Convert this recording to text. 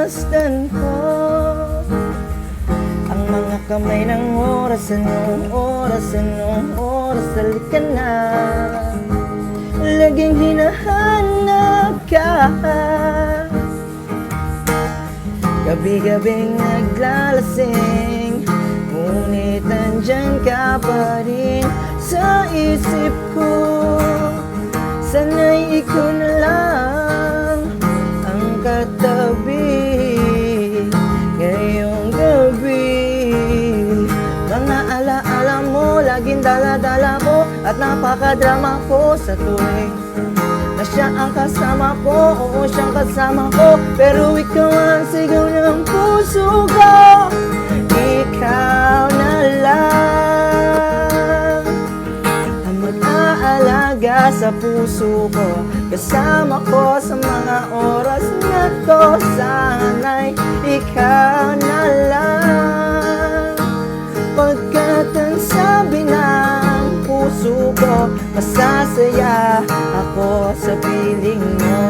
masdan ko ang mga kamay ng oras. Anong oras, anong oras, halika na. Laging hinahanap ka, gabi-gabing naglalasing, ngunit nandyan ka pa rin sa isip ko. Sana'y ikaw na lang ang katabi ngayong gabi. Mga alaala mo laging dala-dala ko, at napakadrama ko sa tuwing na siya ang kasama ko. Oo, siyang kasama ko, pero ikaw ang sigaw ng puso ko. Ikaw na lang ang mag-aalaga sa puso ko, kasama ko sa mga oras na to. Sana'y ikaw na lang, pagkat ang sabi ng puso ko, masasaya ako sa piling mo.